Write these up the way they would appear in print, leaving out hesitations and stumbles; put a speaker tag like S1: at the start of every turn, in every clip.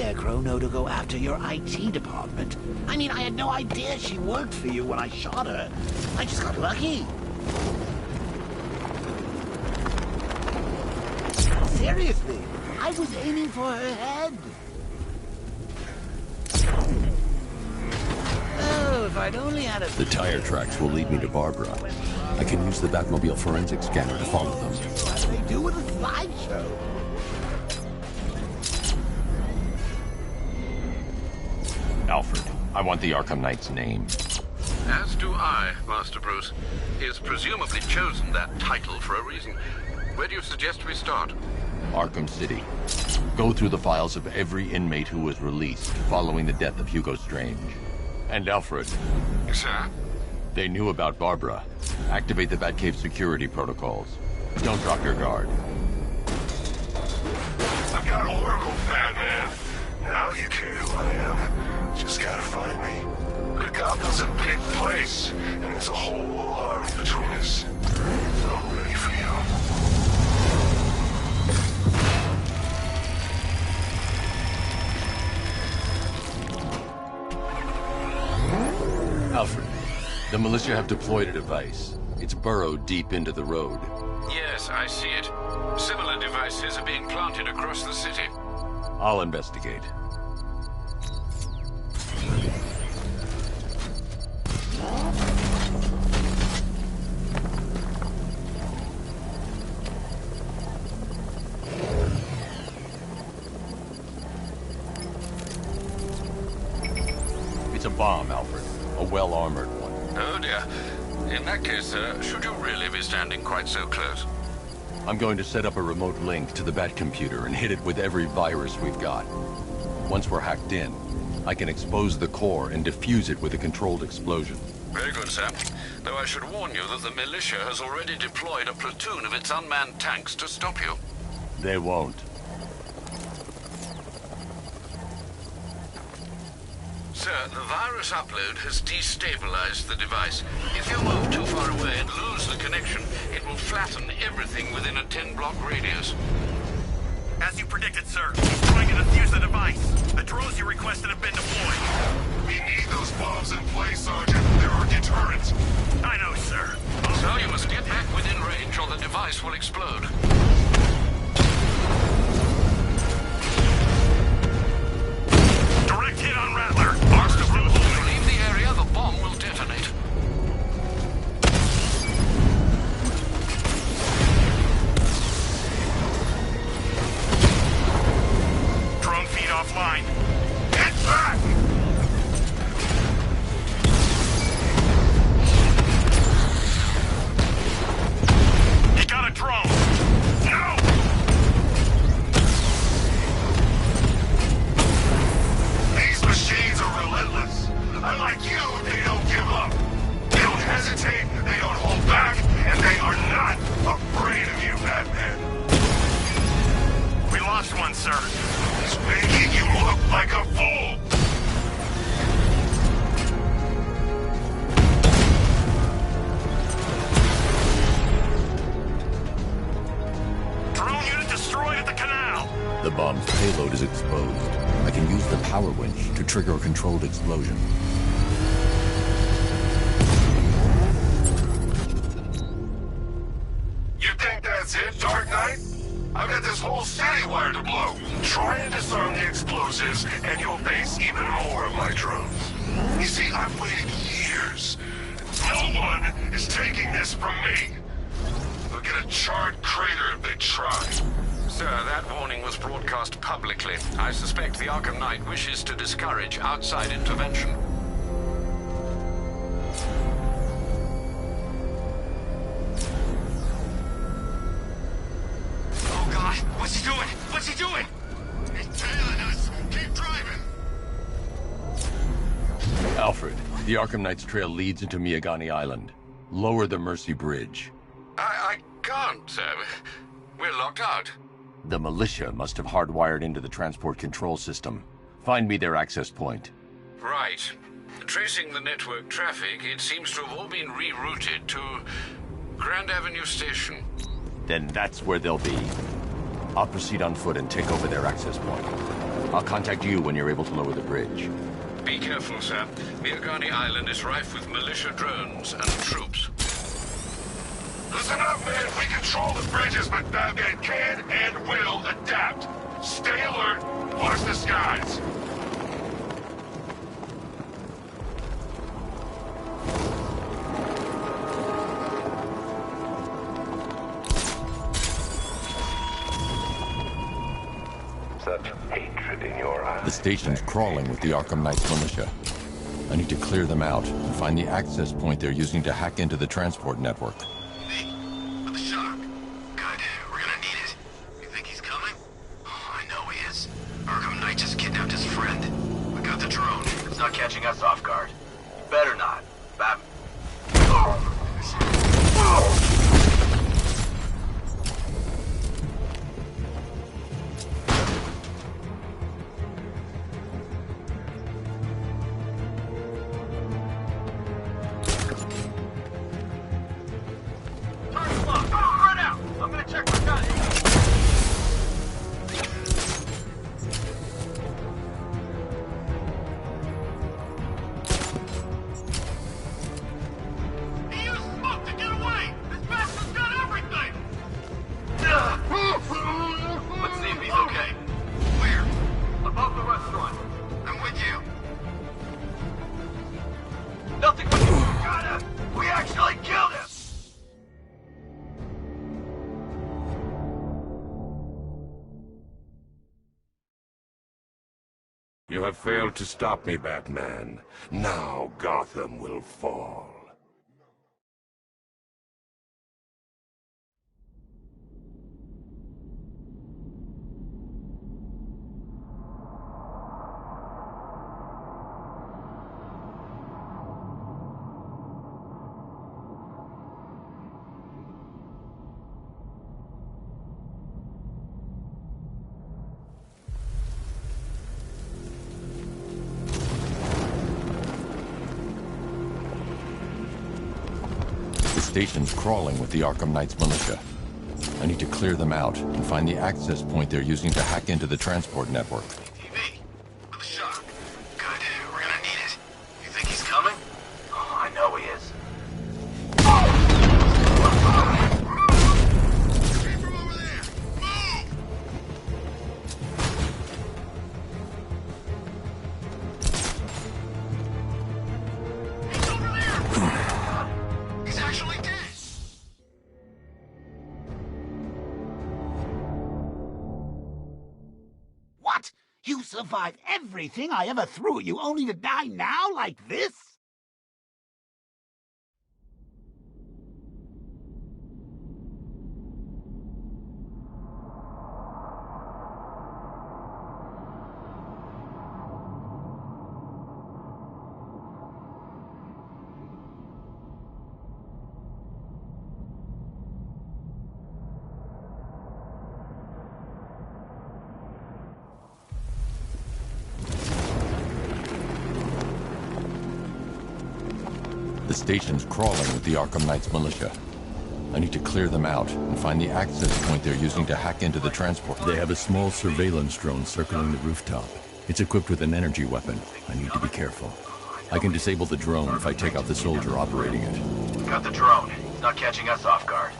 S1: Scarecrow know to go after your IT department? I mean, I had no idea she worked for you when I shot her. I just got lucky. Seriously, I was aiming for her head. Oh, if I'd only had a...
S2: The tire tracks will lead me to Barbara. I can use the Batmobile forensic scanner to follow them.
S1: What do they do with a slideshow?
S2: Alfred, I want the Arkham Knight's name.
S3: As do I, Master Bruce. He has presumably chosen that title for a reason. Where do you suggest we start?
S2: Arkham City. Go through the files of every inmate who was released following the death of Hugo Strange. And Alfred.
S3: Sir?
S2: They knew about Barbara. Activate the Batcave security protocols. Don't drop your guard.
S4: I've got Oracle, Batman. Now you care who I am. Just gotta find me. But Gotham's a big place, and there's a whole army between us. So I'm ready for you.
S2: Alfred, the militia have deployed a device. It's burrowed deep into the road.
S3: Yes, I see it. Similar devices are being planted across the city.
S2: I'll investigate. It's a bomb, Alfred. A well-armored one.
S3: Oh dear. In that case, should you really be standing quite so close?
S2: I'm going to set up a remote link to the Batcomputer and hit it with every virus we've got. Once we're hacked in, I can expose the core and defuse it with a controlled explosion.
S3: Very good, sir. Though I should warn you that the militia has already deployed a platoon of its unmanned tanks to stop you.
S2: They won't.
S3: Sir, the virus upload has destabilized the device. If you move too far away and lose the connection, it will flatten everything within a 10-block radius.
S5: As you predicted, sir. He's trying to defuse the device. The drones you requested have been deployed.
S4: We need those bombs in place, Sergeant. They're our deterrent.
S5: I know, sir.
S3: So you must get back within range or the device will explode.
S5: Direct hit on Rattler.
S3: Master Bruce, if you leave the area, the bomb will detonate.
S5: Drone feed offline.
S4: Get back!
S5: You got a drone. No!
S4: These machines are relentless. Unlike you, they don't give up. They don't hesitate, they don't hold back, and they are not afraid of you, Batman.
S5: We lost one, sir.
S4: He's making you look like a fool.
S5: Drone unit destroyed at the canal.
S2: The bomb's payload is exposed. I can use the power winch to trigger a controlled explosion.
S4: You think that's it, Dark Knight? I've got this whole city wired to blow. Try and disarm the explosives, and you'll face even more of my drones. You see, I've waited years. No one is taking this from me. They'll get a charred crater if they try.
S3: Sir, that warning was broadcast publicly. I suspect the Arkham Knight wishes to discourage outside intervention.
S5: Oh, God. What's he doing? What's he doing?
S4: He's tailing us. Keep driving.
S2: Alfred, the Arkham Knight's trail leads into Miagani Island. Lower the Mercy Bridge.
S3: I can't, sir. We're locked out.
S2: The militia must have hardwired into the transport control system. Find me their access point.
S3: Right. Tracing the network traffic, it seems to have all been rerouted to Grand Avenue Station.
S2: Then that's where they'll be. I'll proceed on foot and take over their access point. I'll contact you when you're able to lower the bridge.
S3: Be careful, sir. Miagani Island is rife with militia drones and troops.
S4: Listen up, man. We control the bridges, but Batman can and will adapt. Stay alert. Watch the skies. Such hatred in your eyes.
S2: The station's crawling with the Arkham Knight's militia. I need to clear them out and find the access point they're using to hack into the transport network.
S5: Me, with the shock. Good, we're gonna need it. You think he's coming? Oh, I know he is. Arkham Knight just kidnapped his friend. We got the drone. It's not catching us off guard. Better not. Bat...
S4: You have failed to stop me, Batman. Now Gotham will fall.
S2: The station's crawling with the Arkham Knight's militia. I need to clear them out and find the access point they're using to hack into the transport network.
S5: TV, with the shock. Good, we're gonna need it. You think he's coming? Oh, I know he is. Came from over there. Move! He's over there! He's actually dead!
S1: What? You survived everything I ever threw at you, only to die now like this?
S2: The station's crawling with the Arkham Knight's militia. I need to clear them out and find the access point they're using to hack into the transport.
S6: They have a small surveillance drone circling the rooftop. It's equipped with an energy weapon. I need to be careful. I can disable the drone if I take out the soldier operating it.
S5: Got the drone. It's not catching us off guard.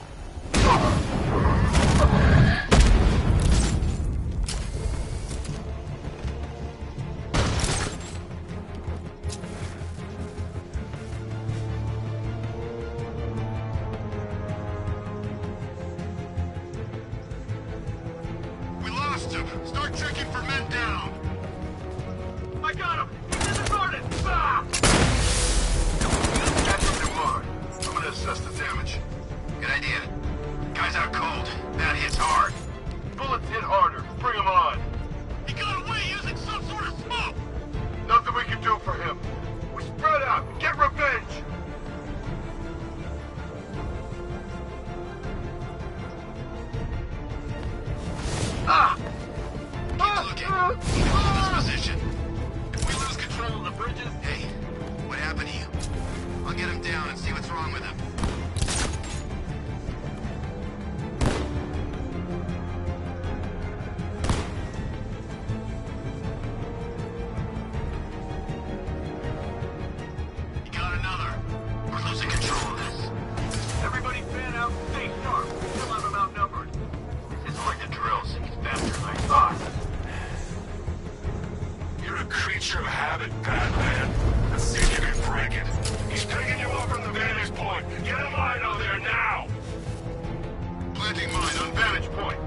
S5: We lost him. Start checking for men down. I got him. He's in the garden. Ah! Catch him too hard. I'm gonna assess the damage. Good idea. Guy's out cold. That hits hard. Bullets hit harder. Bring him on. He got away using some sort of smoke. Nothing we can do for him. We spread out. Get revenge. Ah! Keep looking. Keep in this position. If we lose control of the bridges... Hey, what happened to you? I'll get him down and see what's wrong with him.
S4: creature of habit, Batman. Let's see if you can break it. He's picking you up from the vantage point. Get a line out there now!
S5: Planting mine on vantage point.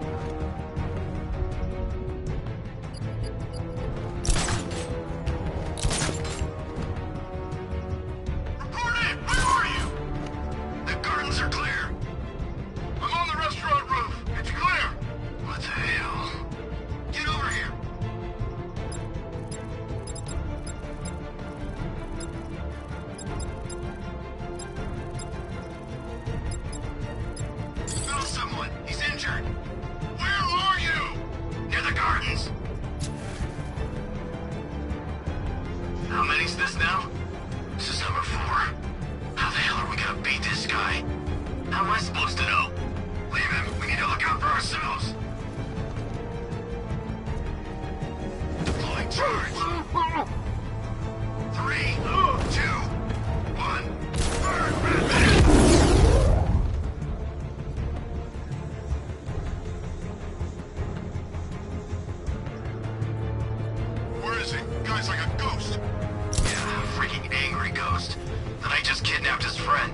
S5: Report in! Where are you? The gardens are clear. I'm on the restaurant roof. It's clear. What the hell? Get over here. Found someone. He's injured. Where are you? Near the gardens. How many's this now? This is number 4. How the hell are we gonna beat this guy? How am I supposed to know? Leave him. We need to look out for ourselves. Deploying charge. 3, 2, 1. Burn, Batman! Where is he? Guy's like a ghost. Yeah, freaking angry ghost. Then I just kidnapped his friend.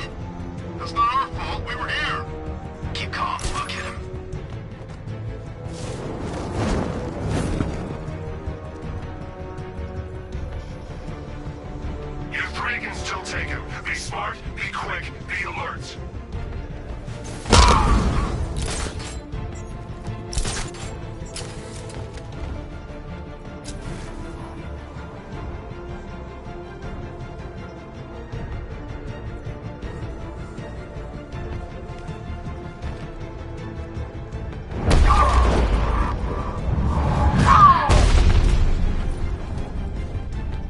S5: That's not our fault. We were here. Keep calm. I'll get him.
S4: You 3 can still take him. Be smart, be quick, be alert.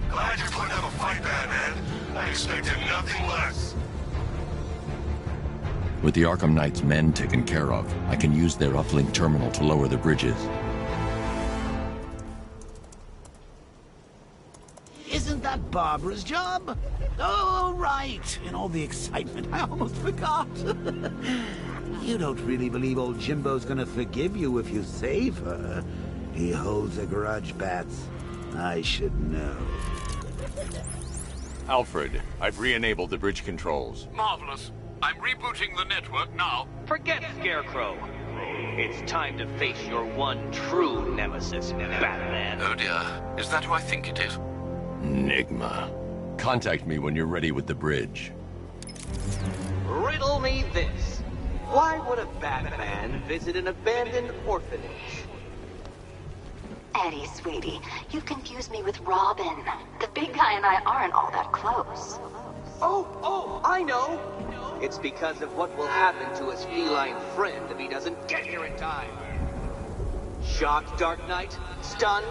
S4: Glad you're putting up a fight, Batman. I expected nothing less.
S6: With the Arkham Knight's men taken care of, I can use their uplink terminal to lower the bridges.
S1: Isn't that Barbara's job? Oh, right. In all the excitement, I almost forgot. You don't really believe old Jimbo's gonna forgive you if you save her. He holds a grudge, Bats. I should know.
S2: Alfred, I've re-enabled the bridge controls.
S3: Marvelous. I'm rebooting the network now.
S7: Forget Scarecrow. It's time to face your one true nemesis, Batman.
S3: Oh dear. Is that who I think it is?
S6: Enigma. Contact me when you're ready with the bridge.
S7: Riddle me this. Why would a Batman visit an abandoned orphanage?
S8: Eddie, sweetie, you've confused me with Robin. The big guy and I aren't all that close.
S7: Oh, I know. It's because of what will happen to his feline friend if he doesn't get here in time. Shocked, Dark Knight? Stunned?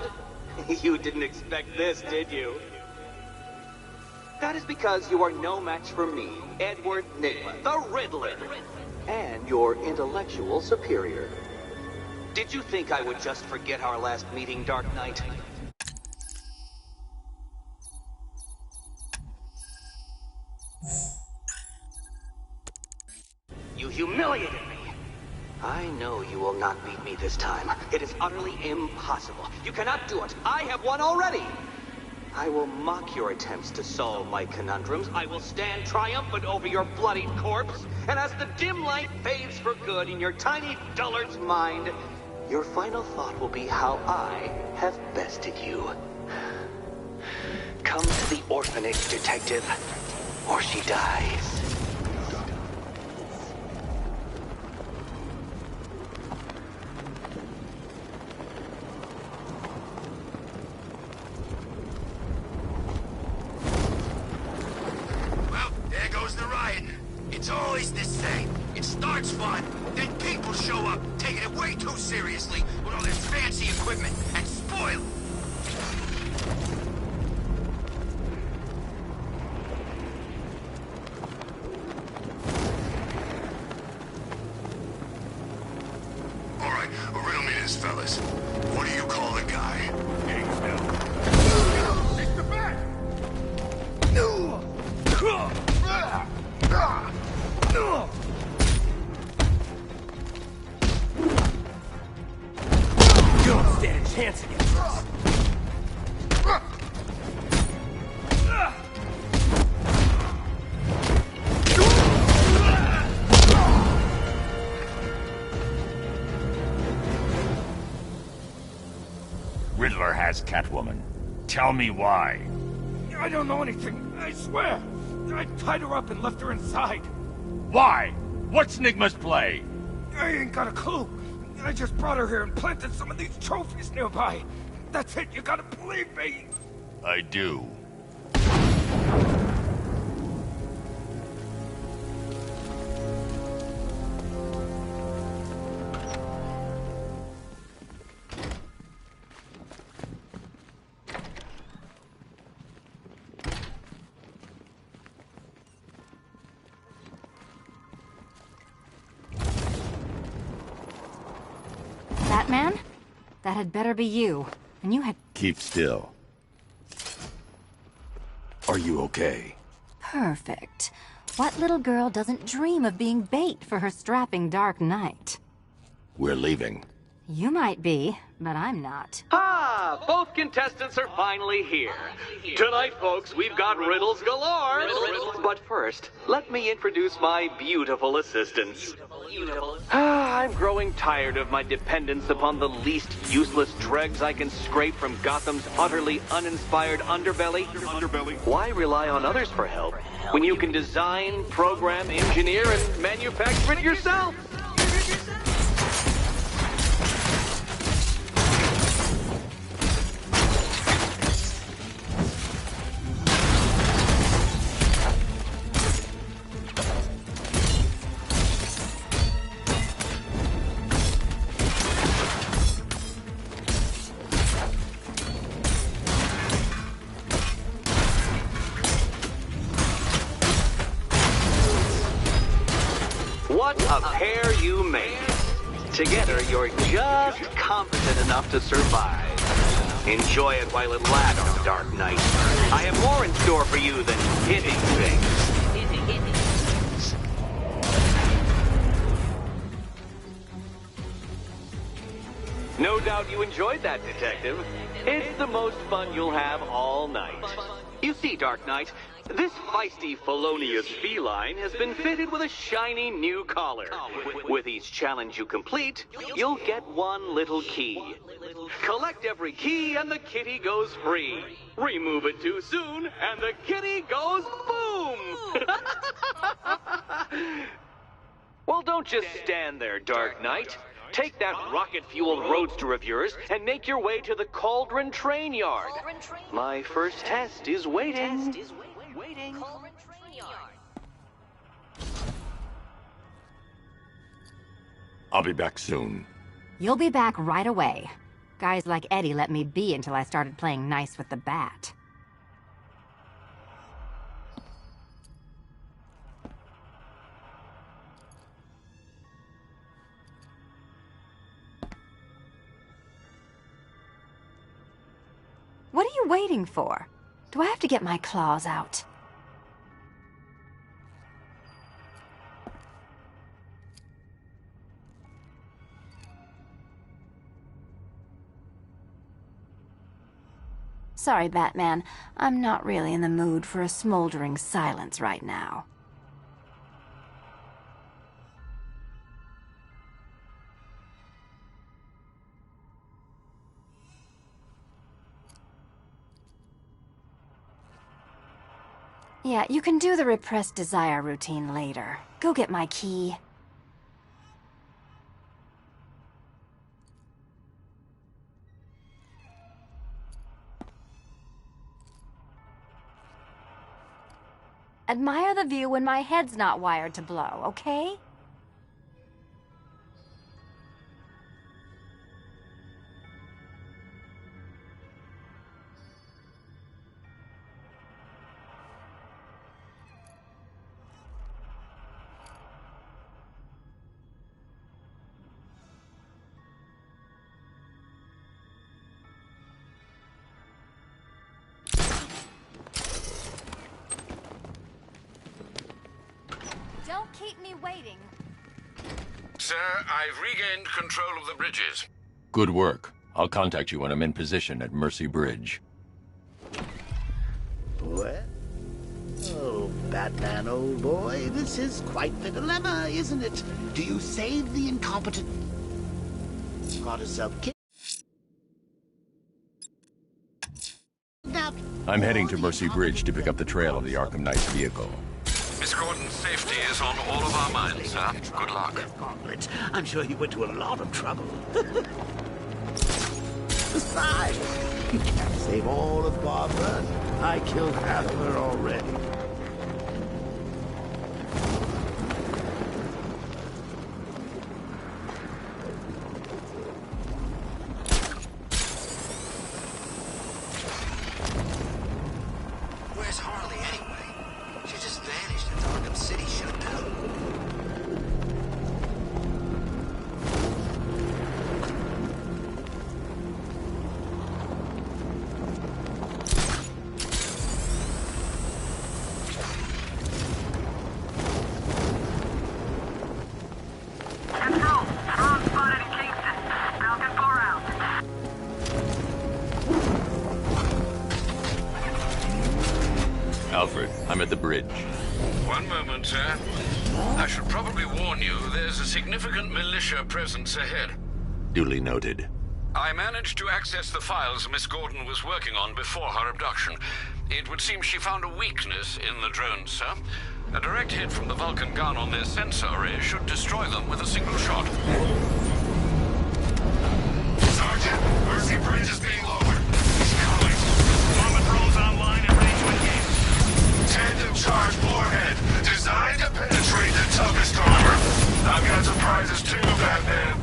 S7: You didn't expect this, did you? That is because you are no match for me, Edward Nygma, the Riddler, and your intellectual superior. Did you think I would just forget our last meeting, Dark Knight? You humiliated me. I know you will not beat me this time. It is utterly impossible. You cannot do it. I have won already. I will mock your attempts to solve my conundrums. I will stand triumphant over your bloodied corpse. And as the dim light fades for good in your tiny dullard's mind, your final thought will be how I have bested you. Come to the orphanage, detective, or she dies.
S5: Well, there goes the riot. It's always the same. It starts fun, then people show up, taking it way too seriously with all this fancy equipment, and spoil it.
S4: All right, riddle me this, fellas. What do you call the guy?
S5: It's the bat!
S7: You don't stand a chance against us.
S9: has Catwoman. Tell me why.
S5: I don't know anything, I swear. I tied her up and left her inside.
S9: Why? What's Nigma's play?
S5: I ain't got a clue. I just brought her here and planted some of these trophies nearby. That's it, you gotta believe me.
S9: I do.
S10: Batman? That had better be you. And you had...
S6: Keep still.
S2: Are you okay?
S10: Perfect. What little girl doesn't dream of being bait for her strapping Dark Knight?
S2: We're leaving.
S10: You might be, but I'm not.
S7: Ah, both contestants are finally here. Tonight, folks, we've got riddles galore. But first, let me introduce my beautiful assistants. I'm growing tired of my dependence upon the least useless dregs I can scrape from Gotham's utterly uninspired underbelly. Why rely on others for help when you can design, program, engineer, and manufacture it yourself? What a pair you make. Together, you're just competent enough to survive. Enjoy it while it lasts, Dark Knight. I have more in store for you than hitting things. No doubt you enjoyed that, Detective. It's the most fun you'll have all night. You see, Dark Knight, this feisty, felonious feline has been fitted with a shiny new collar. With each challenge you complete, you'll get one little key. Collect every key and the kitty goes free. Remove it too soon and the kitty goes boom! Well, don't just stand there, Dark Knight. Take that rocket-fueled roadster of yours and make your way to the Cauldron Train Yard. My first test is waiting.
S2: I'll be back soon.
S10: You'll be back right away. Guys like Eddie let me be until I started playing nice with the bat. What are you waiting for? Do I have to get my claws out? Sorry, Batman. I'm not really in the mood for a smoldering silence right now. Yeah, you can do the repressed desire routine later. Go get my key. Admire the view when my head's not wired to blow, okay? Don't keep me waiting.
S3: Sir, I've regained control of the bridges.
S2: Good work. I'll contact you when I'm in position at Mercy Bridge.
S1: Well, oh, Batman, old boy, this is quite the dilemma, isn't it? Do you save the incompetent... Got herself killed?
S6: I'm heading to Mercy Bridge to pick up the trail of the Arkham Knight's vehicle.
S3: Miss Gordon's safety is on all of our minds, sir. Good luck.
S1: Gauntlet. I'm sure he went to a lot of trouble. Besides, you can't save all of Barbara. I killed half of her already.
S5: Where's Harley anyway? She just vanished after Arkham City shut down.
S6: Alfred, I'm at the bridge.
S3: One moment, sir. I should probably warn you, there's a significant militia presence ahead.
S6: Duly noted.
S3: I managed to access the files Miss Gordon was working on before her abduction. It would seem she found a weakness in the drones, sir. A direct hit from the Vulcan gun on their sensor array should destroy them with a single shot.
S4: Sergeant, Mercy Bridge is being lowered. He's coming.
S5: Bomber drones online and ready to engage.
S4: Tandem charge warhead, designed to penetrate the toughest armor. I've got surprises too, Batman.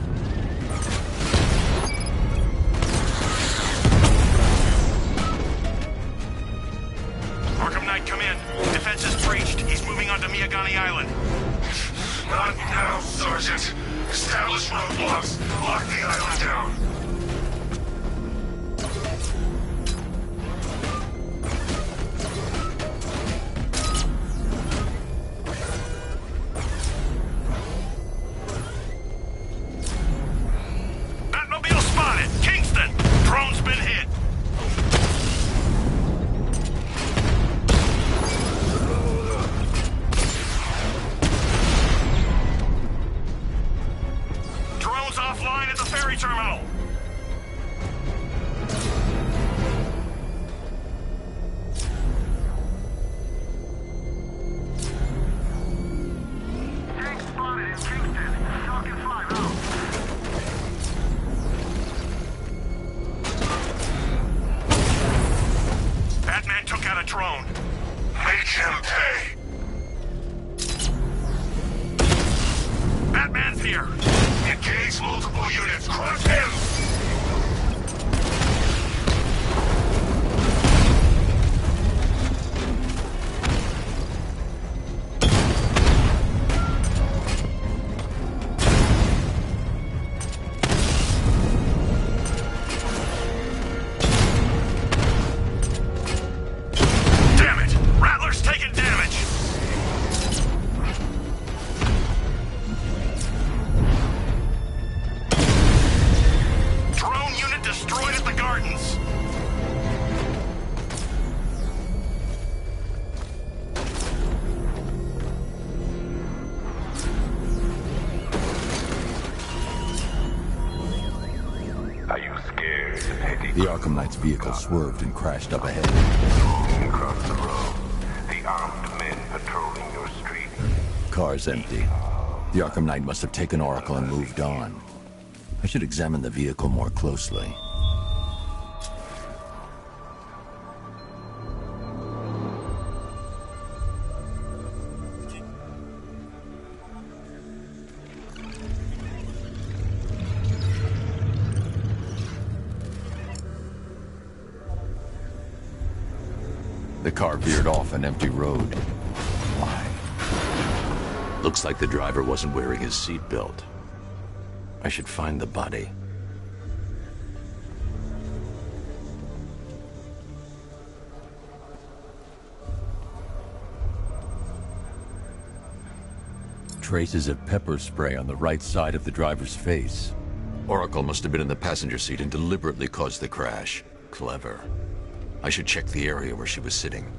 S5: Arkham Knight, come in. Defense is breached. He's moving onto Miyagani Island.
S4: Not now, Sergeant. Establish roadblocks. Lock the island down.
S5: Batmobile spotted. Kingston. Drone's been hit. Drones offline at the ferry terminal. Tank spotted in Kingston. Talking 5 out. Batman took out a drone.
S4: Make him pay.
S5: Batman's here.
S4: Engage multiple units. Crush him.
S5: Damn it! Rattler's taking damage. Drone unit destroyed at the gardens.
S4: Are you scared, Petty?
S6: The Arkham Knight's vehicle swerved and crashed up ahead.
S4: Across the road, the armed men patrolling your street.
S6: Car's empty. The Arkham Knight must have taken Oracle and moved on. I should examine the vehicle more closely. The car veered off an empty road. Why? Looks like the driver wasn't wearing his seatbelt. I should find the body. Traces of pepper spray on the right side of the driver's face. Oracle must have been in the passenger seat and deliberately caused the crash. Clever. I should check the area where she was sitting.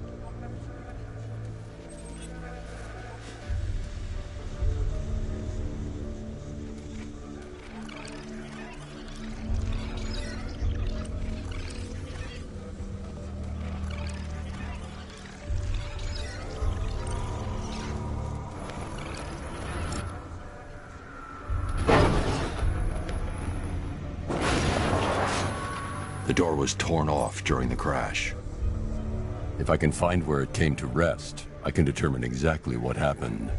S6: The door was torn off during the crash. If I can find where it came to rest, I can determine exactly what happened.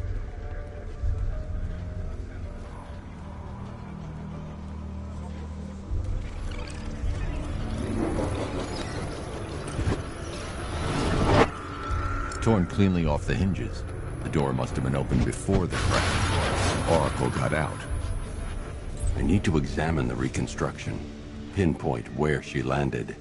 S6: Torn cleanly off the hinges. The door must have been opened before the crash. Oracle got out. I need to examine the reconstruction, pinpoint where she landed.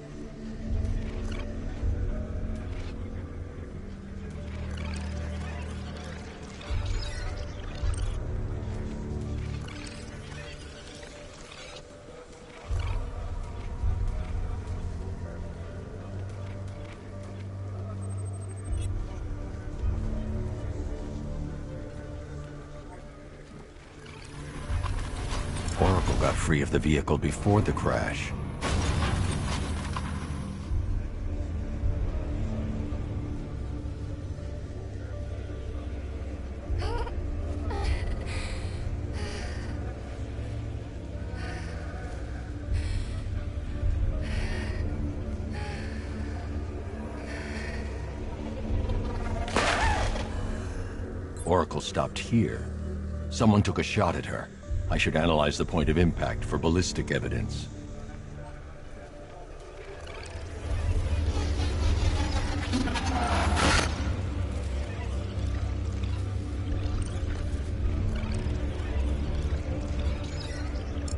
S6: Oracle got free of the vehicle before the crash. Oracle stopped here. Someone took a shot at her. I should analyze the point of impact for ballistic evidence.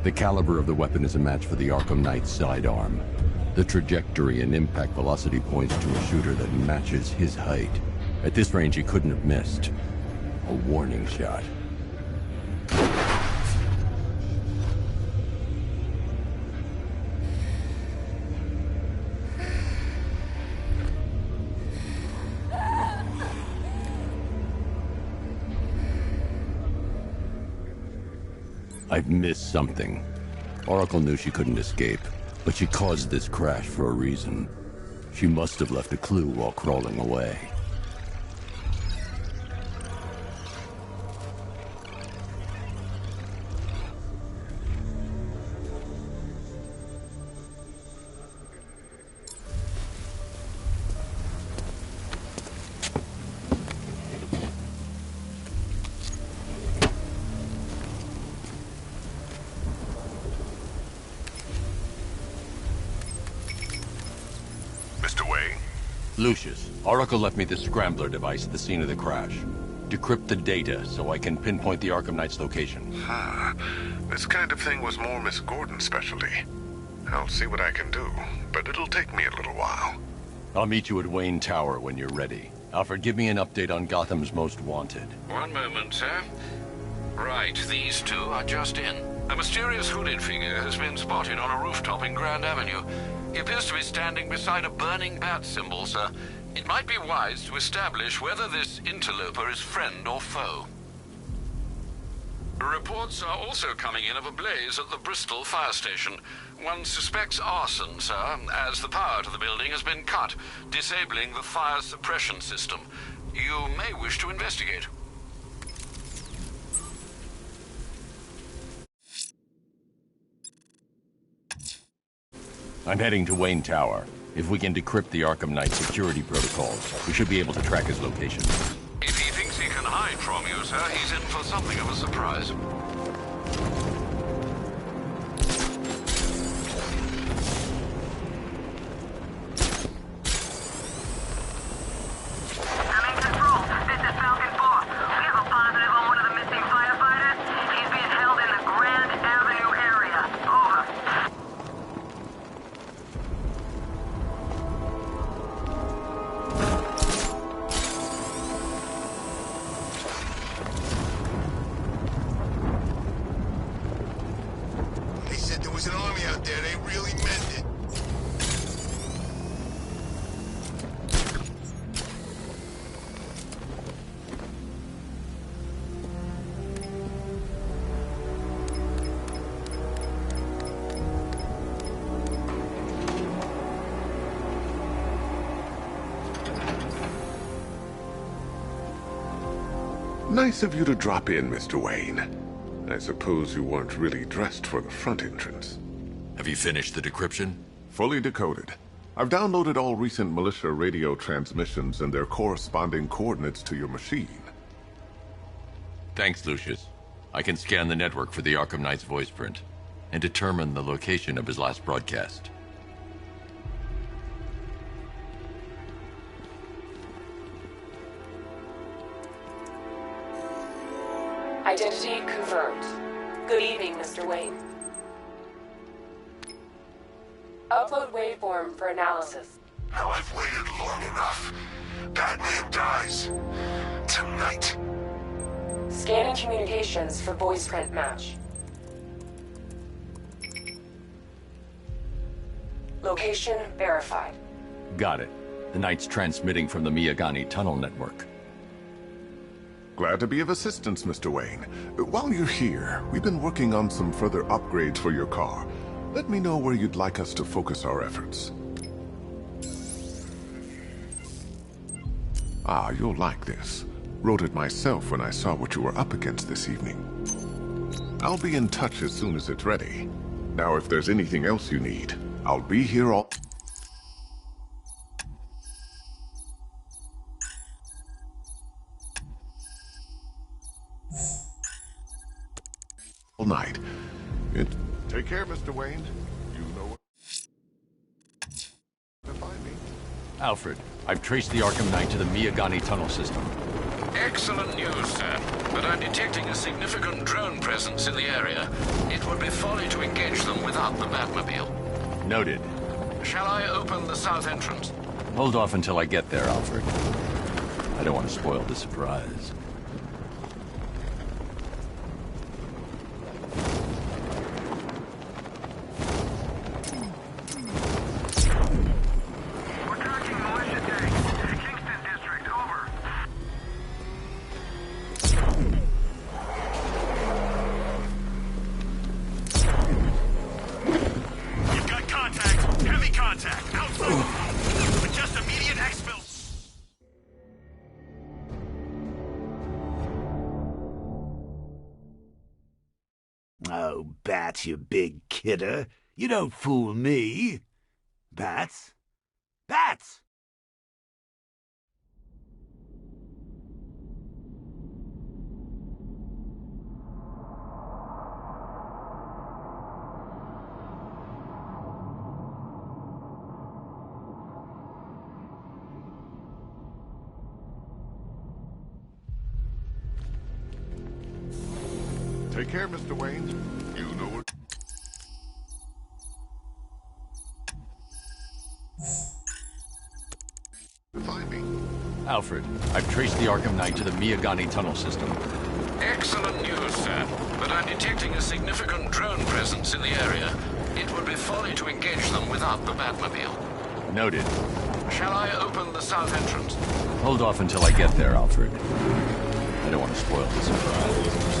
S6: The caliber of the weapon is a match for the Arkham Knight's sidearm. The trajectory and impact velocity points to a shooter that matches his height. At this range, he couldn't have missed. A warning shot. I've missed something. Oracle knew she couldn't escape, but she caused this crash for a reason. She must have left a clue while crawling away. Lucius, Oracle left me the scrambler device at the scene of the crash. Decrypt the data so I can pinpoint the Arkham Knight's location.
S4: This kind of thing was more Miss Gordon's specialty. I'll see what I can do, but it'll take me a little while.
S2: I'll meet you at Wayne Tower when you're ready. Alfred, give me an update on Gotham's Most Wanted.
S3: One moment, sir. Right, these two are just in. A mysterious hooded figure has been spotted on a rooftop in Grand Avenue. He appears to be standing beside a burning bat symbol, sir. It might be wise to establish whether this interloper is friend or foe. Reports are also coming in of a blaze at the Bristol fire station. One suspects arson, sir, as the power to the building has been cut, disabling the fire suppression system. You may wish to investigate.
S2: I'm heading to Wayne Tower. If we can decrypt the Arkham Knight security protocols, we should be able to track his location.
S3: If he thinks he can hide from you, sir, he's in for something of a surprise.
S4: Nice of you to drop in, Mr. Wayne. I suppose you weren't really dressed for the front entrance.
S6: Have you finished the decryption?
S4: Fully decoded. I've downloaded all recent militia radio transmissions and their corresponding coordinates to your machine.
S6: Thanks, Lucius. I can scan the network for the Arkham Knight's voice print and determine the location of his last broadcast.
S11: Identity confirmed. Good evening, Mr. Wayne. Upload waveform for analysis.
S4: Now I've waited long enough. Batman dies. Tonight.
S11: Scanning communications for voice print match. Location verified.
S6: Got it. The Knight's transmitting from the Miyagani tunnel network.
S4: Glad to be of assistance, Mr. Wayne. While you're here, we've been working on some further upgrades for your car. Let me know where you'd like us to focus our efforts. Ah, you'll like this. Wrote it myself when I saw what you were up against this evening. I'll be in touch as soon as it's ready. Now, if there's anything else you need, I'll be here all night. Take care, Mr. Wayne. You know what to find me.
S6: Alfred, I've traced the Arkham Knight to the Miyagani tunnel system.
S3: Excellent news, sir. But I'm detecting a significant drone presence in the area. It would be folly to engage them without the Batmobile.
S6: Noted.
S3: Shall I open the south entrance?
S6: Hold off until I get there, Alfred. I don't want to spoil the surprise.
S1: Oh, Bat, you big kidder. You don't fool me. Bats? Bats!
S4: Take care, Mr. Wayne. You know what to find me.
S6: Alfred, I've traced the Arkham Knight to the Miyagani tunnel system.
S3: Excellent news, sir. But I'm detecting a significant drone presence in the area. It would be folly to engage them without the Batmobile.
S6: Noted.
S3: Shall I open the south entrance?
S6: Hold off until I get there, Alfred. I don't want to spoil the surprise.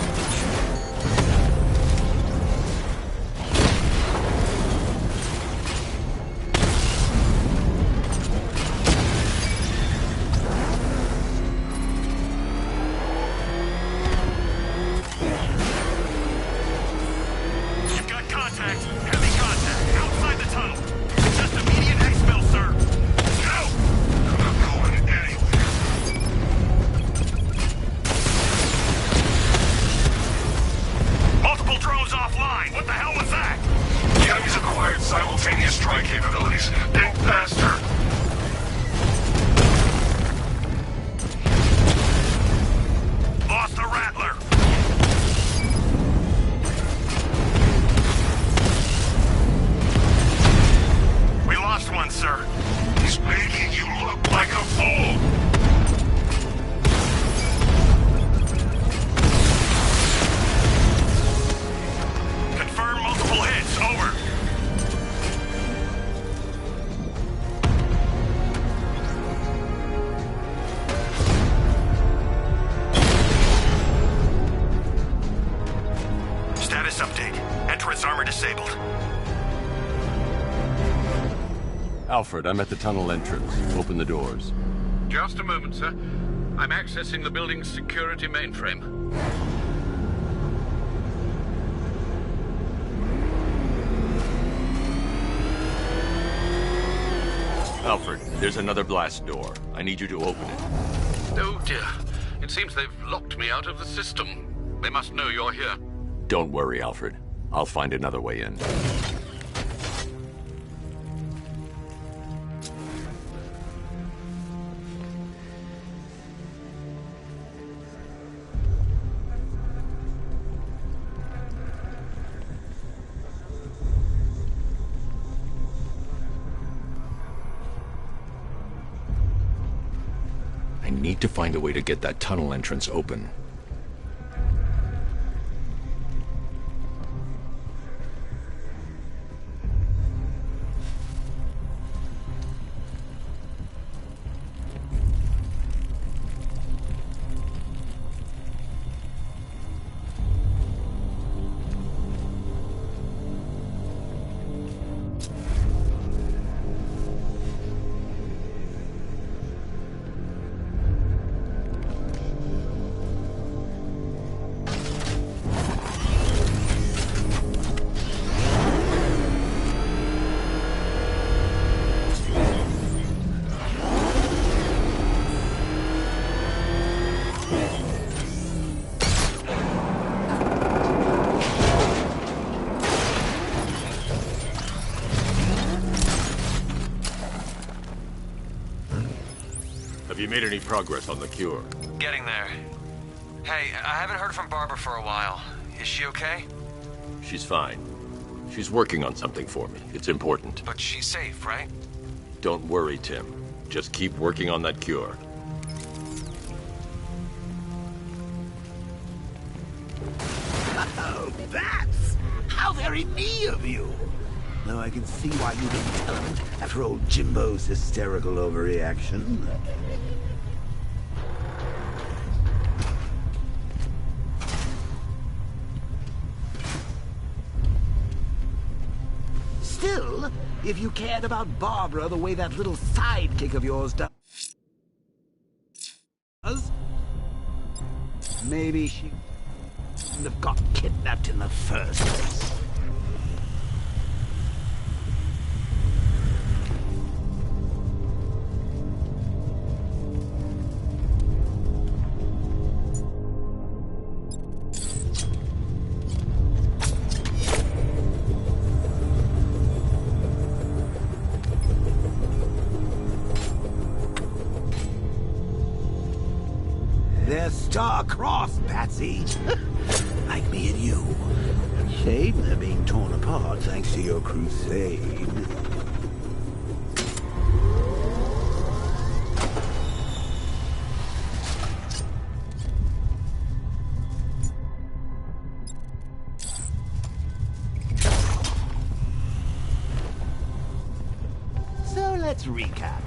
S6: Alfred, I'm at the tunnel entrance. Open the doors.
S3: Just a moment, sir. I'm accessing the building's security mainframe.
S6: Alfred, there's another blast door. I need you to open it.
S3: Oh dear. It seems they've locked me out of the system. They must know you're here.
S6: Don't worry, Alfred. I'll find another way in. I need to find a way to get that tunnel entrance open. Have you made any progress on the cure?
S12: Getting there. Hey, I haven't heard from Barbara for a while. Is she okay?
S6: She's fine. She's working on something for me. It's important.
S12: But she's safe, right?
S6: Don't worry, Tim. Just keep working on that cure.
S1: Oh, bats! How very me of you! Though I can see why you didn't tell him after old Jimbo's hysterical overreaction. Still, if you cared about Barbara the way that little sidekick of yours does, maybe she wouldn't have got kidnapped in the first place. They're star-crossed, Patsy. Like me and you. Shame they're being torn apart thanks to your crusade. So let's recap.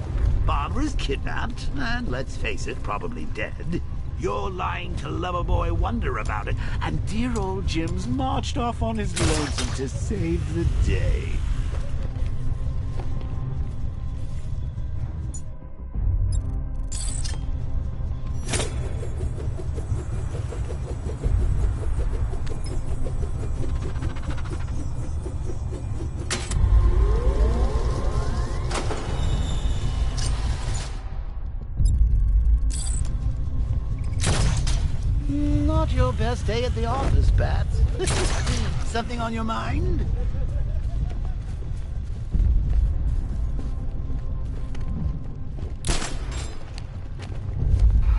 S1: Barbara's kidnapped, and let's face it, probably dead. You're lying to Loverboy Wonder about it, and dear old Jim's marched off on his lonesome to save the day. Not your best day at the office, Bats. Something on your mind?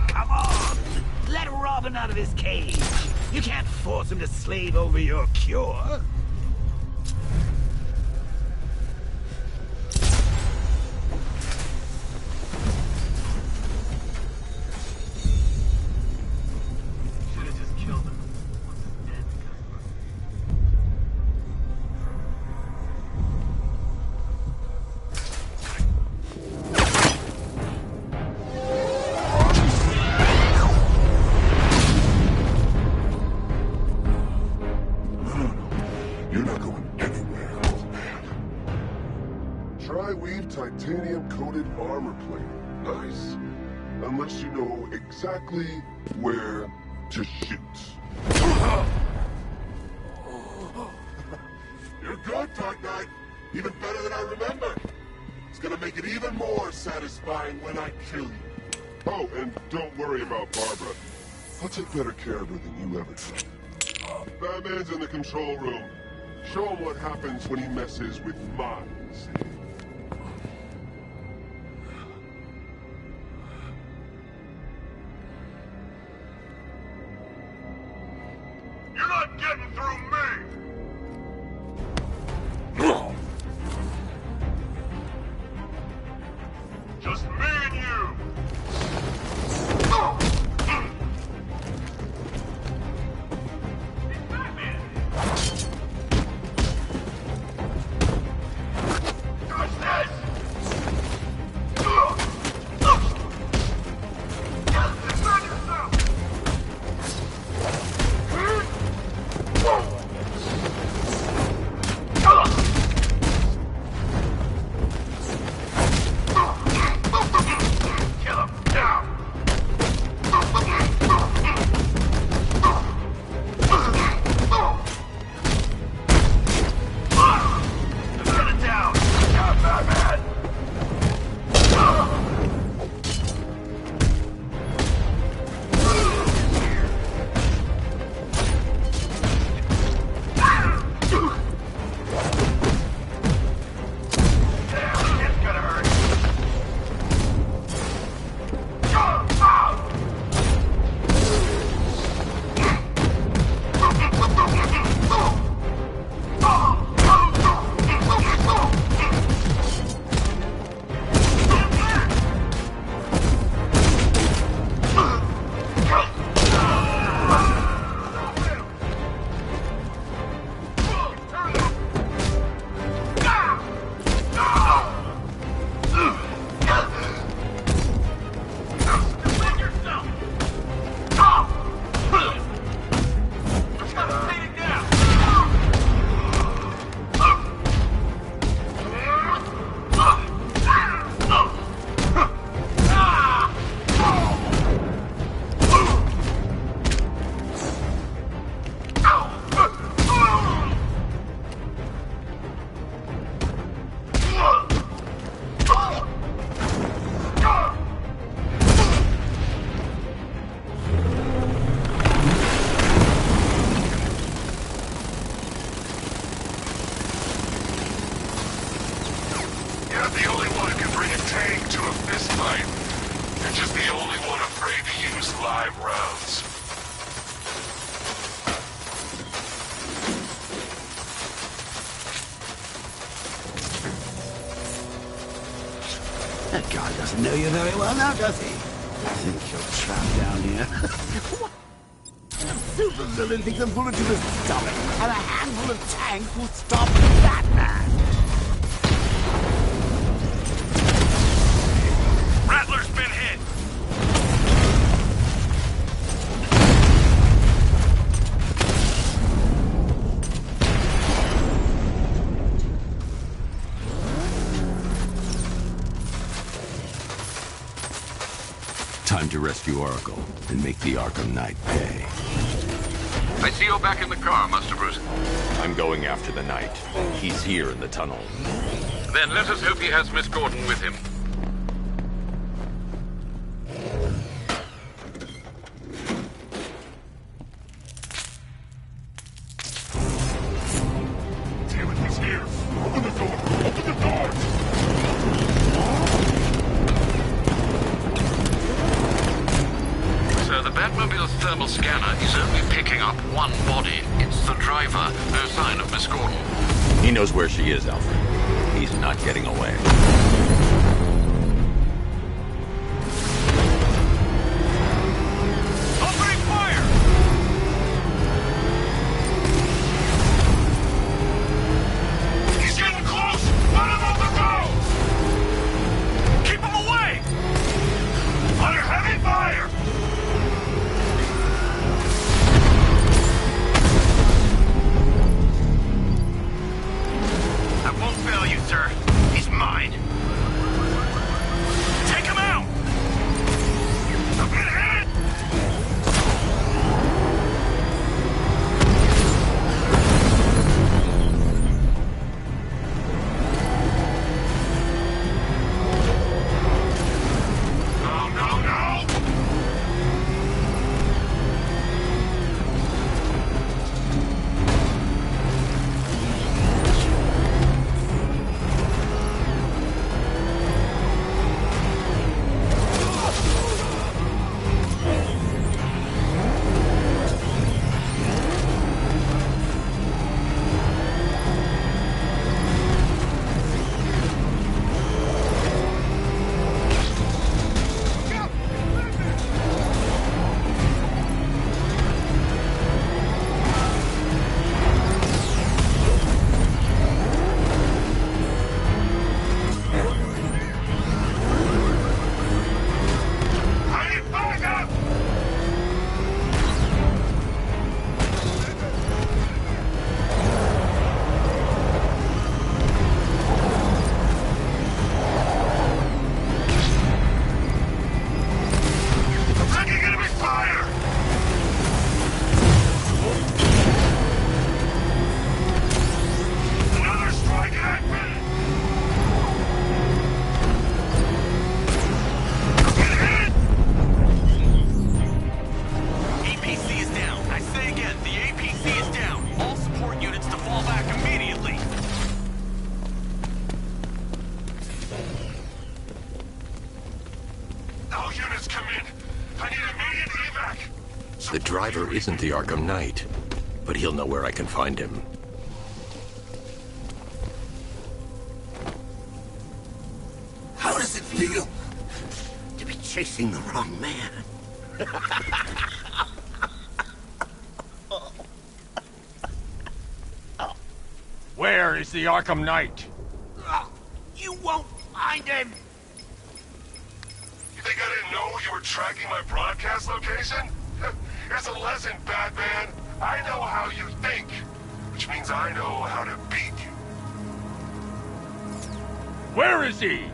S1: Come on! Let Robin out of his cage. You can't force him to slave over your cure.
S4: Titanium-coated armor plate. Nice. Unless you know exactly where to shoot. You're good, Dark Knight. Even better than I remember. gonna make it even more satisfying when I kill you. Oh, and don't worry about Barbara. I'll take better care of her than you ever did. Batman's in the control room. Show him what happens when he messes with mine, see?
S5: You're not getting through me! Just me and you!
S1: That guy doesn't know you very well now, does he? I think you're trapped down here. What? A supervillain thinks a bullet to the stomach and a handful of tanks will stop Batman.
S5: Rattler's been hit!
S6: Time to rescue Oracle and make the Arkham Knight pay.
S3: I see you're back in the car, Master Bruce.
S6: I'm going after the Knight. He's here in the tunnel.
S3: Then let us hope he has Miss Gordon with him.
S4: Damn it, he's here! Open the door! Open the door!
S3: So the Batmobile's thermal scanner is only picking up one body. It's the driver. No sign of Miss Gordon.
S6: He knows where she is, Alfred. He's not getting away.
S5: Opening fire! He's getting close! Put him on the road! Keep him away! Under heavy fire! I won't fail you, sir. He's mine.
S4: All units come in. I need immediate evac.
S6: The driver isn't the Arkham Knight, but he'll know where I can find him.
S1: How does it feel to be chasing the wrong man?
S9: Where is the Arkham Knight?
S1: You won't find him!
S4: You think I didn't know you were tracking my broadcast location? Here's a lesson, Batman. I know how you think, which means I know how to beat you.
S9: Where is he?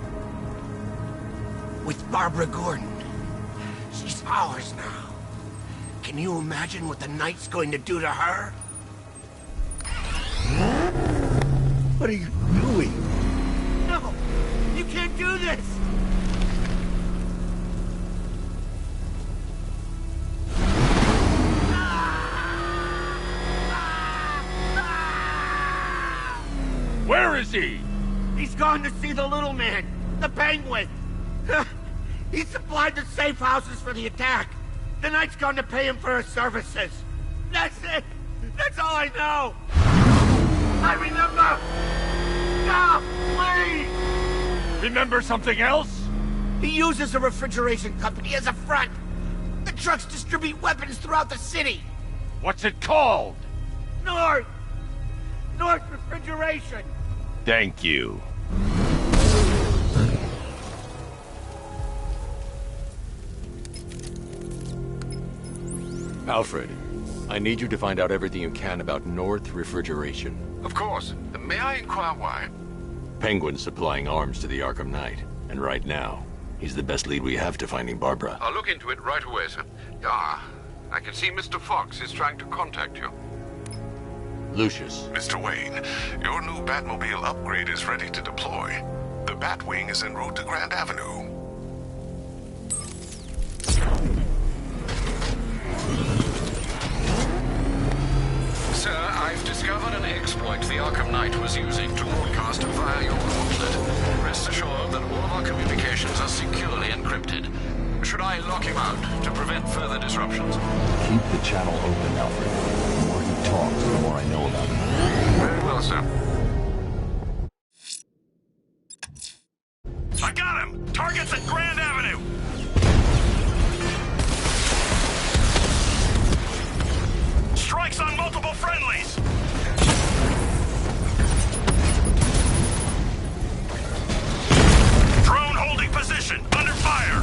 S1: With Barbara Gordon. She's ours now. Can you imagine what the Knight's going to do to her? What are you doing? No! You can't do this!
S9: Where is he?
S1: He's gone to see the little man, the Penguin. He supplied the safe houses for the attack. The Knight's gone to pay him for his services. That's it. That's all I know. I remember. Stop, please.
S9: Remember something else?
S1: He uses a refrigeration company as a front. The trucks distribute weapons throughout the city.
S9: What's it called?
S1: North Refrigeration.
S9: Thank you.
S6: Alfred, I need you to find out everything you can about North Refrigeration.
S3: Of course. May I inquire why?
S6: Penguin's supplying arms to the Arkham Knight, and right now, he's the best lead we have to finding Barbara.
S3: I'll look into it right away, sir. Ah, I can see Mr. Fox is trying to contact you.
S6: Lucius.
S4: Mr. Wayne, your new Batmobile upgrade is ready to deploy. The Batwing is en route to Grand Avenue.
S3: Sir, I've discovered an exploit the Arkham Knight was using to broadcast via your gauntlet. Rest assured that all of our communications are securely encrypted. Should I lock him out to prevent further disruptions?
S2: Keep the channel open, Alfred. The more he talks, the more I know about him.
S3: Very well, sir.
S4: I got him! Target's at Grand Avenue! Strikes on multiple friendlies! Drone holding position, under fire!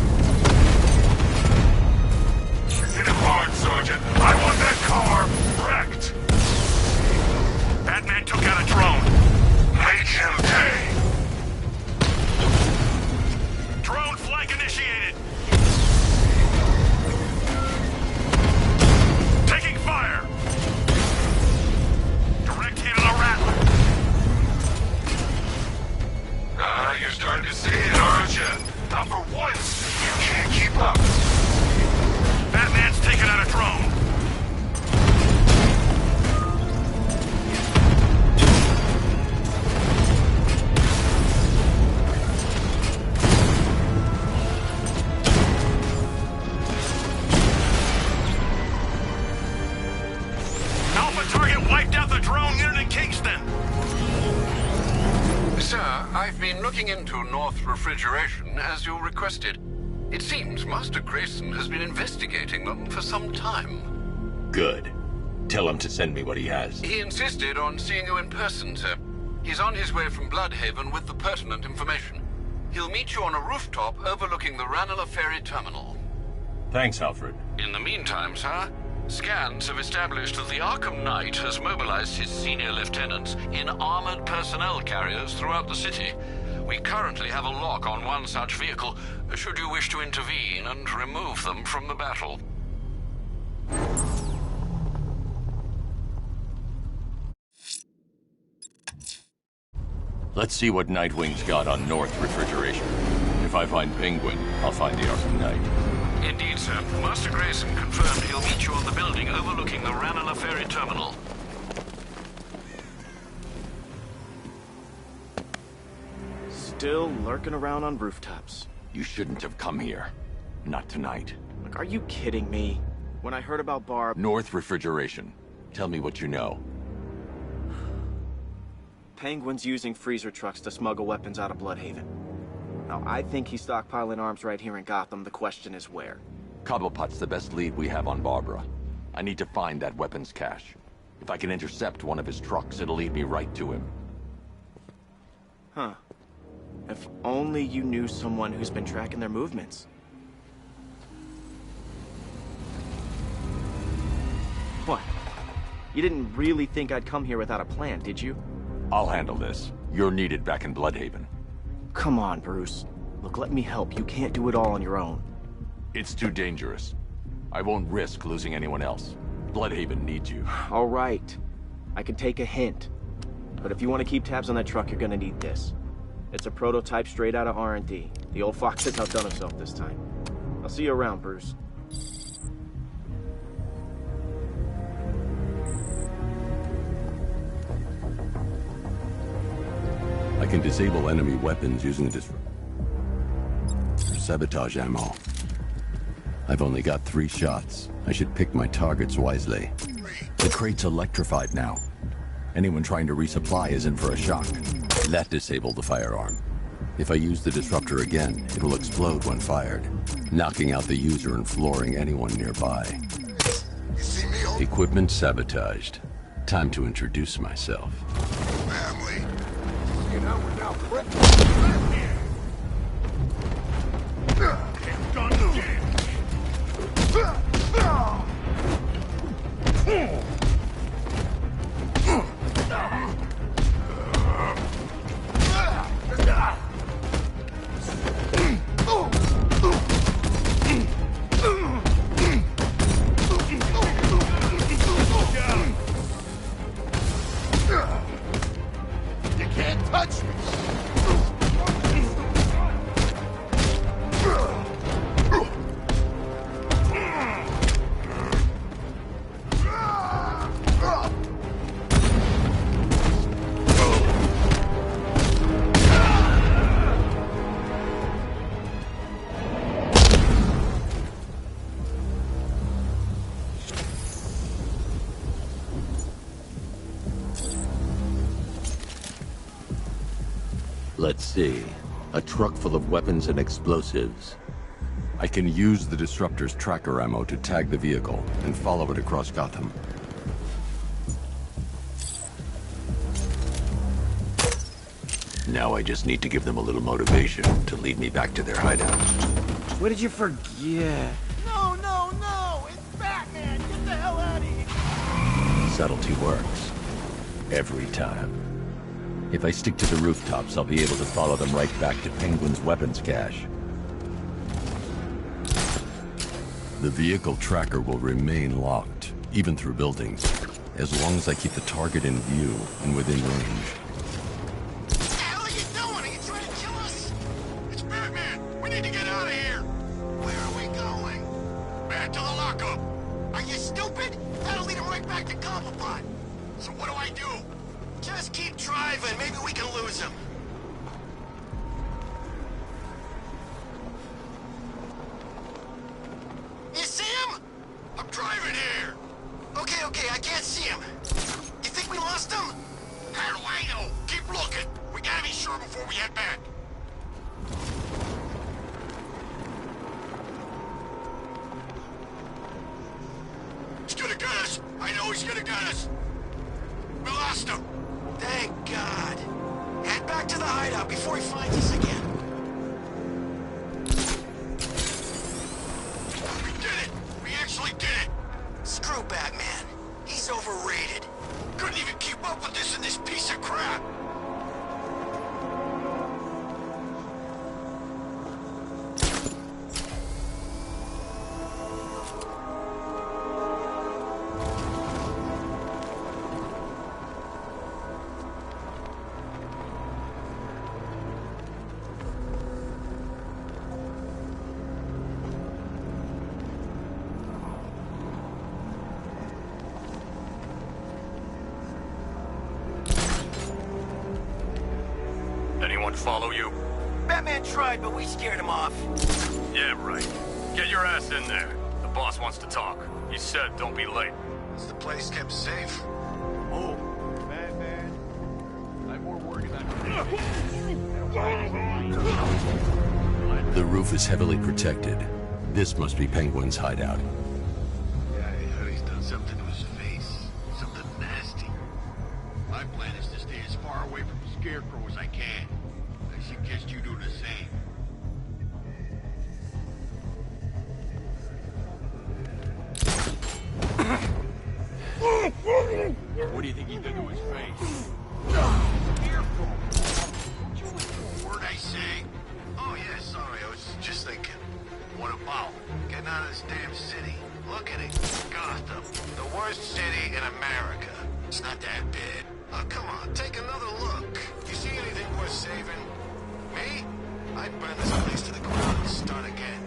S4: Hit him hard, Sergeant. I want that car wrecked! Batman took out a drone. Make him pay! Drone flank initiated! Taking fire! Direct hit on a rattler! Ah, you're starting to see it, aren't you? Not for once, you can't keep up. Batman's taking out a drone. Alpha target wiped out the drone unit in Kingston.
S3: Sir, I've been looking into North Refrigeration as you requested. It seems Master Grayson has been investigating them for some time.
S6: Good. Tell him to send me what he has.
S3: He insisted on seeing you in person, sir. He's on his way from Bloodhaven with the pertinent information. He'll meet you on a rooftop overlooking the Ranelagh Ferry Terminal.
S6: Thanks, Alfred.
S3: In the meantime, sir, scans have established that the Arkham Knight has mobilized his senior lieutenants in armored personnel carriers throughout the city. We currently have a lock on one such vehicle, should you wish to intervene and remove them from the battle.
S6: Let's see what Nightwing's got on North Refrigeration. If I find Penguin, I'll find the Arkham Knight.
S3: Indeed, sir. Master Grayson confirmed he'll meet you on the building overlooking the Ranelagh Ferry Terminal.
S13: Still lurking around on rooftops.
S6: You shouldn't have come here.
S2: Not tonight.
S13: Look, are you kidding me? When I heard about Barb...
S2: North Refrigeration. Tell me what you know.
S13: Penguin's using freezer trucks to smuggle weapons out of Bloodhaven. Now, I think he's stockpiling arms right here in Gotham. The question is where.
S2: Cobblepot's the best lead we have on Barbara. I need to find that weapons cache. If I can intercept one of his trucks, it'll lead me right to him.
S13: Huh. If only you knew someone who's been tracking their movements. What? You didn't really think I'd come here without a plan, did you?
S2: I'll handle this. You're needed back in Bloodhaven.
S13: Come on, Bruce. Look, let me help. You can't do it all on your own.
S2: It's too dangerous. I won't risk losing anyone else. Bloodhaven needs you.
S13: All right. I can take a hint. But if you want to keep tabs on that truck, you're gonna need this. It's a prototype straight out of R&D. The old fox has outdone himself this time. I'll see you around, Bruce.
S2: I can disable enemy weapons using the sabotage ammo. I've only got 3 shots. I should pick my targets wisely. The crate's electrified now. Anyone trying to resupply is in for a shock. That disabled the firearm. If I use the disruptor again, it will explode when fired, knocking out the user and flooring anyone nearby. Equipment sabotaged. Time to introduce myself.
S4: Family.
S5: You know, we're now friends. Done
S4: You can't touch me.
S6: Let's see. A truck full of weapons and explosives.
S2: I can use the disruptor's tracker ammo to tag the vehicle and follow it across Gotham.
S6: Now I just need to give them a little motivation to lead me back to their hideout.
S13: What did you forget?
S5: No, no, no! It's Batman! Get the hell out of here!
S6: Subtlety works. Every time. If I stick to the rooftops, I'll be able to follow them right back to Penguin's weapons cache.
S2: The vehicle tracker will remain locked, even through buildings, as long as I keep the target in view and within range.
S5: What the hell are you doing? Are you trying to kill us? It's Batman! We need to get out of here! Where are we going? Back to the lockup! Are you stupid? That'll lead him right back to Cobblepot! So what do I do? Just keep driving. Maybe we can lose him. You see him? I'm driving here. Okay, I can't see him. You think we lost him? How do I know? Keep looking. We gotta be sure before we head back. He's gonna get us. I know he's gonna get us. We lost him. Thank God. Head back to the hideout before he finds us again. We did it! We actually did it! Screw Batman. He's overrated. Couldn't even keep up with this in this piece of crap.
S9: Anyone follow you?
S5: Batman tried, but we scared him off.
S9: Yeah, right. Get your ass in there. The boss wants to talk. He said don't be late.
S5: Is the place kept safe?
S9: Oh, man. I'm more worried about...
S2: The roof is heavily protected. This must be Penguin's hideout.
S5: Yeah, I heard he's done something to his face. Something nasty. My plan is to stay as far away from the Scarecrow as I can. I suggest you do the same.
S9: What do you think he did to his face?
S5: Careful! Don't you listen to a word I say? Oh, yeah, sorry, I was just thinking. What about getting out of this damn city? Look at it. Gotham. The worst city in America. It's not that bad. Oh, come on, take another look. You see anything worth saving? Me? I'd burn this place to the ground and start again.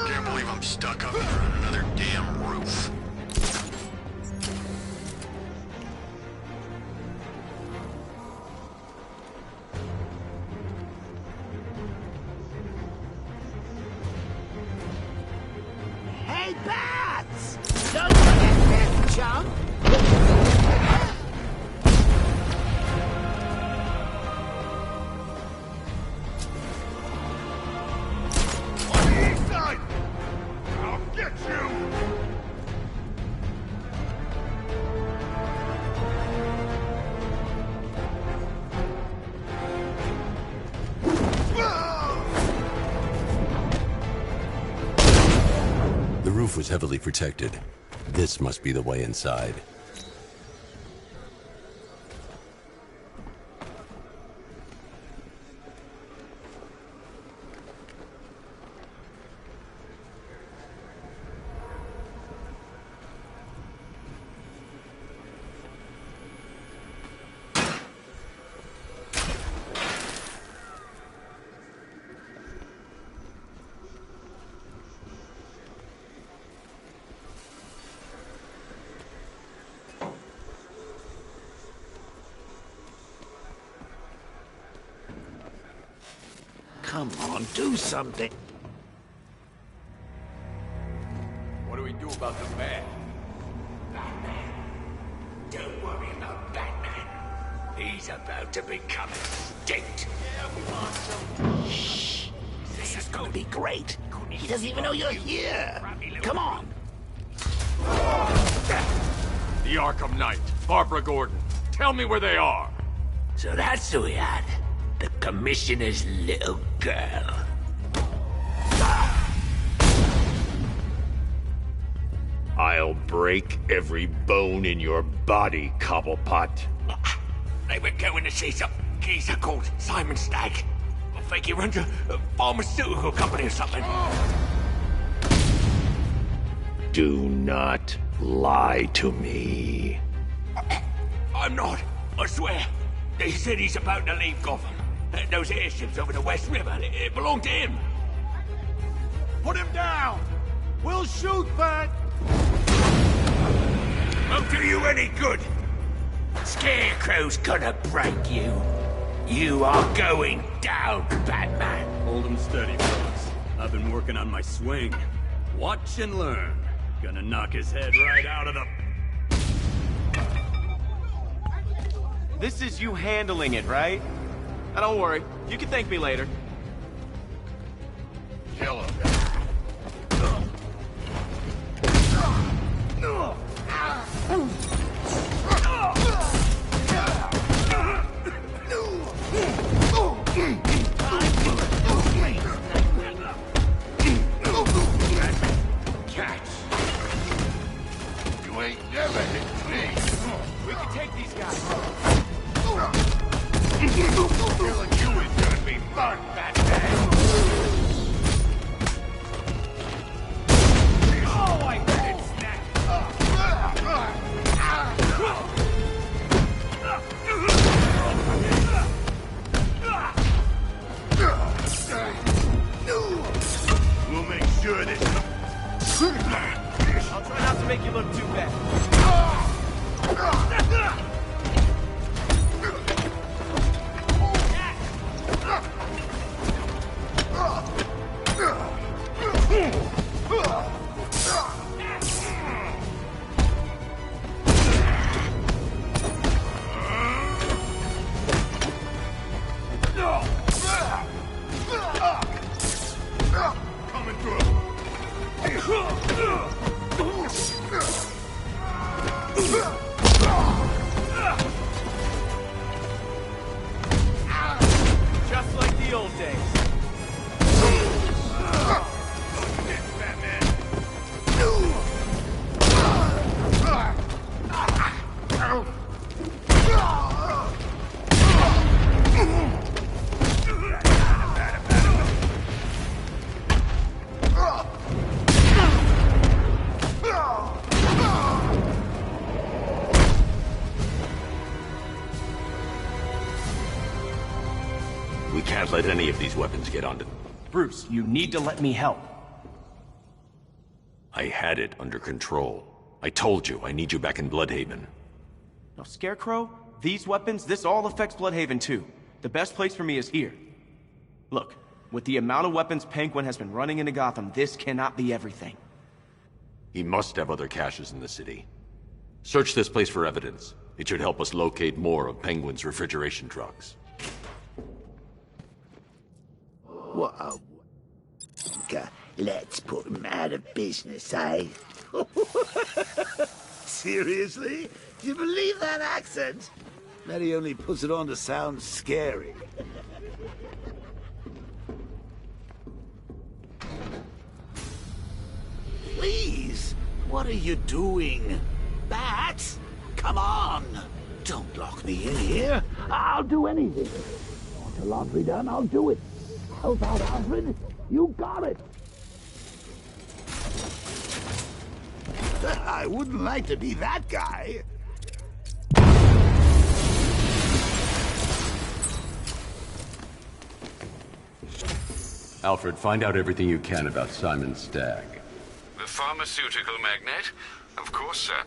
S5: Can't believe I'm stuck up here on another damn roof.
S1: Hey, bats! Don't forget this, chump!
S9: On the east side! I'll get you!
S2: The roof was heavily protected. This must be the way inside.
S1: Come on, do something.
S9: What do we do about the man?
S14: Batman. Don't worry about Batman. He's about to become extinct.
S1: Shh. This is gonna be great. He doesn't even know you're here. Come on.
S9: The Arkham Knight, Barbara Gordon. Tell me where they are.
S14: So that's who we had. The Commissioner's little girl.
S9: I'll break every bone in your body, Cobblepot.
S14: They were going to see some geezer called Simon Stagg. I think he runs a pharmaceutical company or something.
S9: Do not lie to me.
S14: I'm not, I swear. They said he's about to leave Gotham. Those airships over the West River, it belonged to him.
S9: Put him down! We'll shoot, Bat!
S14: Won't do you any good. Scarecrow's gonna break you. You are going down, Batman.
S15: Hold him steady, fellas. I've been working on my swing. Watch and learn. Gonna knock his head right out of the...
S13: This is you handling it, right? Now don't worry, you can thank me later.
S5: Kill him. You ain't never hit me.
S13: We can take these guys.
S5: Killing you is gonna be fun, Batman.
S14: Oh, I bet it's snap.
S5: We'll make sure this...
S13: I'll try not to make you look too bad. Just like the old days.
S6: We can't let any of these weapons get onto...
S13: Bruce, you need to let me help.
S6: I had it under control. I told you, I need you back in Bloodhaven.
S13: Now, Scarecrow, these weapons, this all affects Bloodhaven too. The best place for me is here. Look, with the amount of weapons Penguin has been running into Gotham, this cannot be everything.
S6: He must have other caches in the city. Search this place for evidence. It should help us locate more of Penguin's refrigeration trucks.
S1: Whoa. Let's put him out of business, eh? Seriously? Do you believe that accent? That he only puts it on to sound scary. Please, what are you doing? Bats? Come on! Don't lock me in here. I'll do anything. Want your laundry done? I'll do it. Help out, Alfred. You got it. I wouldn't like to be that guy.
S2: Alfred, find out everything you can about Simon Stagg.
S3: The pharmaceutical magnate? Of course, sir.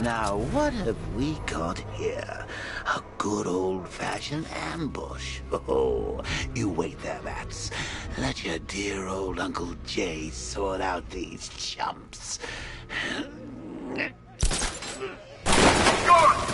S1: Now, what have we got here? A good old-fashioned ambush. Oh, you wait there, Bats. Let your dear old Uncle Jay sort out these chumps.
S4: God